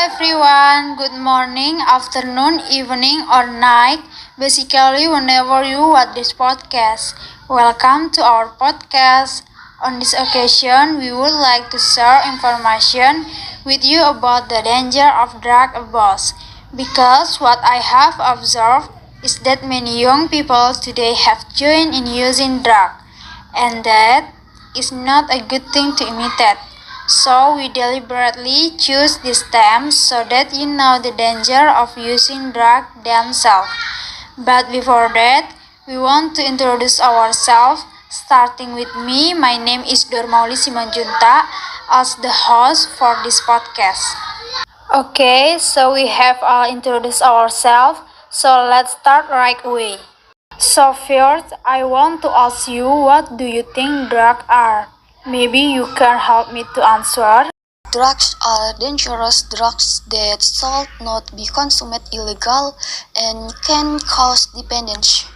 everyone, good morning, afternoon, evening, or night. Basically, whenever you watch this podcast, welcome to our podcast. On this occasion, we would like to share information with you about the danger of drug abuse. Because what I have observed is that many young people today have joined in using drug, and that is not a good thing to imitate. So we deliberately choose these terms so that you know the danger of using drug themselves. But before that, we want to introduce ourselves. Starting with me, my name is Dormauli Simanjuntak as the host for this podcast. Okay, so we have introduced ourselves. So let's start right away. So first, I want to ask you, what do you think drugs are? Maybe you can help me to answer. Drugs are dangerous drugs that should not be consumed illegal and can cause dependence.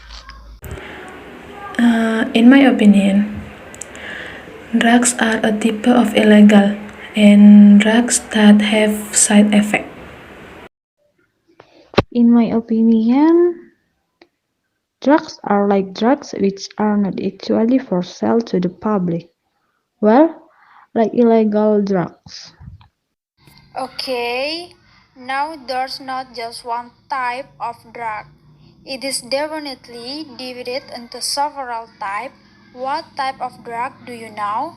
In my opinion, drugs are a type of illegal and drugs that have side effects. In my opinion, drugs are like drugs which are not actually for sale to the public. Well, like illegal drugs. Okay, now there's not just one type of drug. It is definitely divided into several types. What type of drug do you know?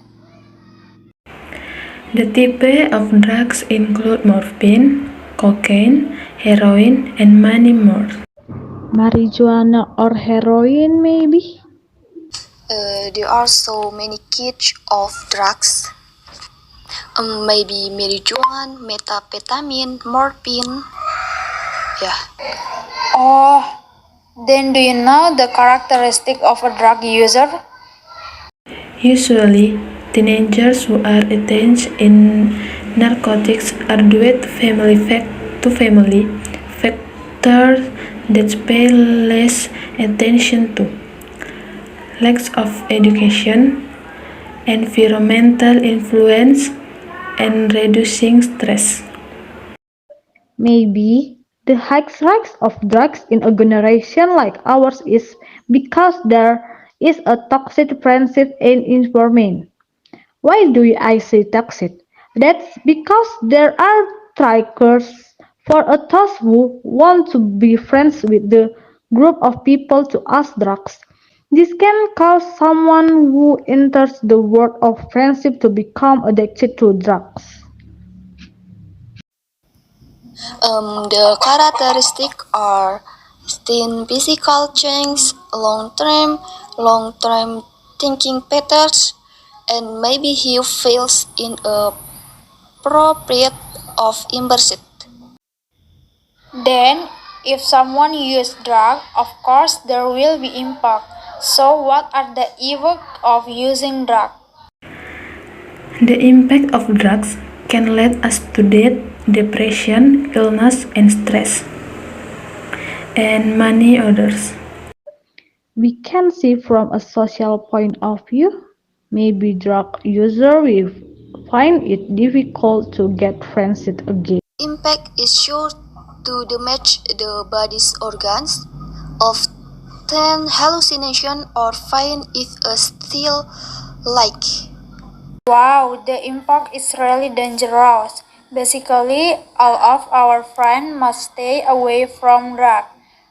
The type of drugs include morphine, cocaine, heroin, and many more. Marijuana or heroin, maybe? There are so many kinds of drugs. Maybe marijuana, methamphetamine, morphine. Yeah. Oh, then do you know the characteristic of a drug user? Usually, teenagers who are engaged in narcotics are due to family factors that pay less attention to lack of education, environmental influence, and reducing stress. Maybe the high rise of drugs in a generation like ours is because there is a toxic friendship in environment. Why do I say toxic? That's because there are triggers for a those who want to be friends with the group of people to ask drugs. This can cause someone who enters the world of friendship to become addicted to drugs. The characteristics are thin physical change, long-term thinking patterns, and maybe he feels inappropriate of embarrassed. Then, if someone uses drug, of course there will be impact. So, what are the effects of using drug? The impact of drugs can lead us to death, depression, illness, and stress, and many others. We can see from a social point of view, maybe drug users will find it difficult to get friendship again. Impact is sure to damage the body's organs, often hallucination or find it a still like. Wow, the impact is really dangerous. Basically, all of our friends must stay away from drug.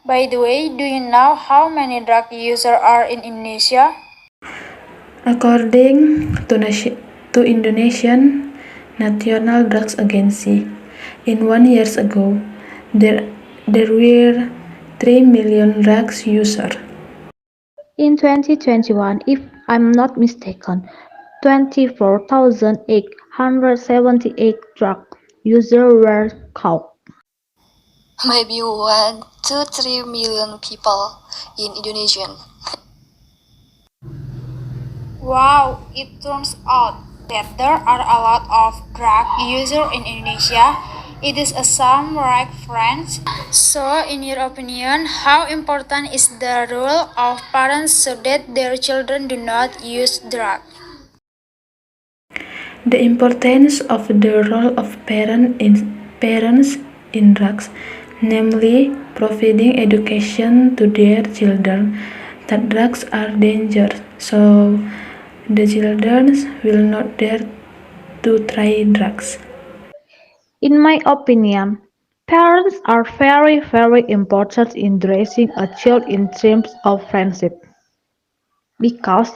By the way, do you know how many drug users are in Indonesia? According to Indonesian National Drugs Agency, in 1 year ago, there were 3 million drugs users. In 2021, if I'm not mistaken, 24,878 drug users were caught. Maybe 1 to 3 million people in Indonesia. Wow, it turns out that there are a lot of drug users in Indonesia. It is a some right friends. So, in your opinion, how important is the role of parents so that their children do not use drug? The importance of the role of parents parents in drugs, namely providing education to their children that drugs are dangerous, so the children will not dare to try drugs. In my opinion, parents are very important in raising a child in terms of friendship. Because,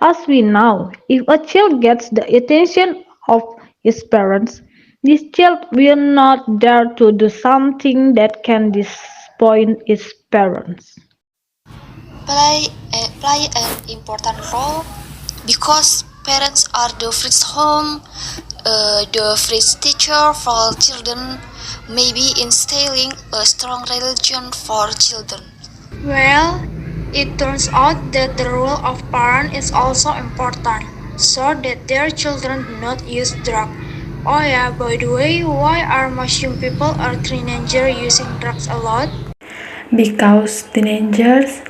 as we know, if a child gets the attention of his parents, this child will not dare to do something that can disappoint his parents. Play an important role because parents are the first home, the first teacher for children, maybe instilling a strong religion for children. Well, it turns out that the role of parent is also important, so that their children do not use drugs. Oh yeah, by the way, why are most young people or teenagers using drugs a lot? Because teenagers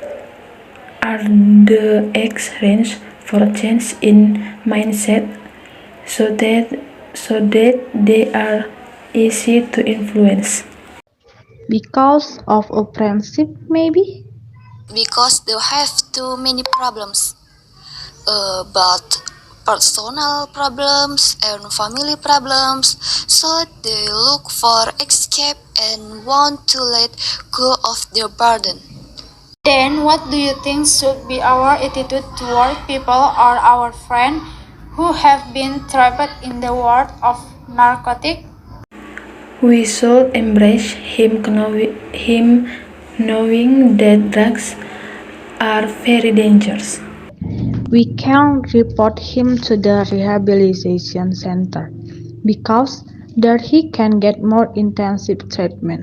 are the age range for change in mindset, so that they are easy to influence. Because of a friendship, maybe? Because they have too many problems, but personal problems and family problems, so they look for escape and want to let go of their burden. Then, what do you think should be our attitude toward people or our friends who have been trapped in the world of narcotics? We should embrace him knowing that drugs are very dangerous. We can report him to the rehabilitation center because there he can get more intensive treatment.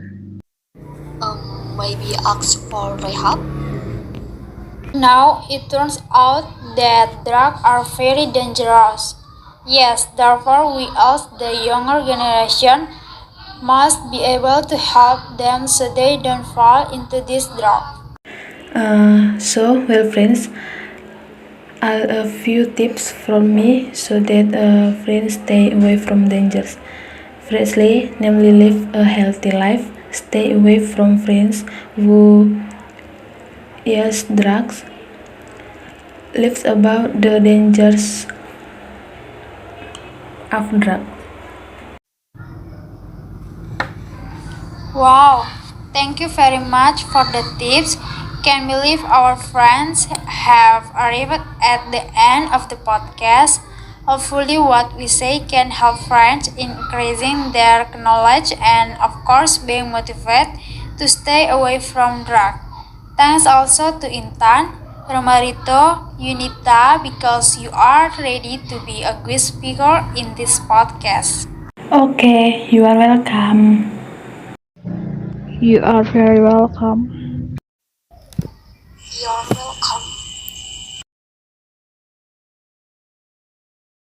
Maybe ask for rehab. Now it turns out that drugs are very dangerous. Yes, therefore we as the younger generation must be able to help them so they don't fall into this drug. Well, friends, a few tips from me so that friends stay away from dangers. Firstly, namely live a healthy life. Stay away from friends who use drugs. Lives about the dangers of drugs. Wow, thank you very much for the tips. Can believe our friends have arrived at the end of the podcast. Hopefully, what we say can help friends in increasing their knowledge and, of course, being motivated to stay away from drugs. Thanks also to Intan, Romarito, Yunita, because you are ready to be a guest speaker in this podcast. Okay, you are welcome. You are very welcome. You're welcome.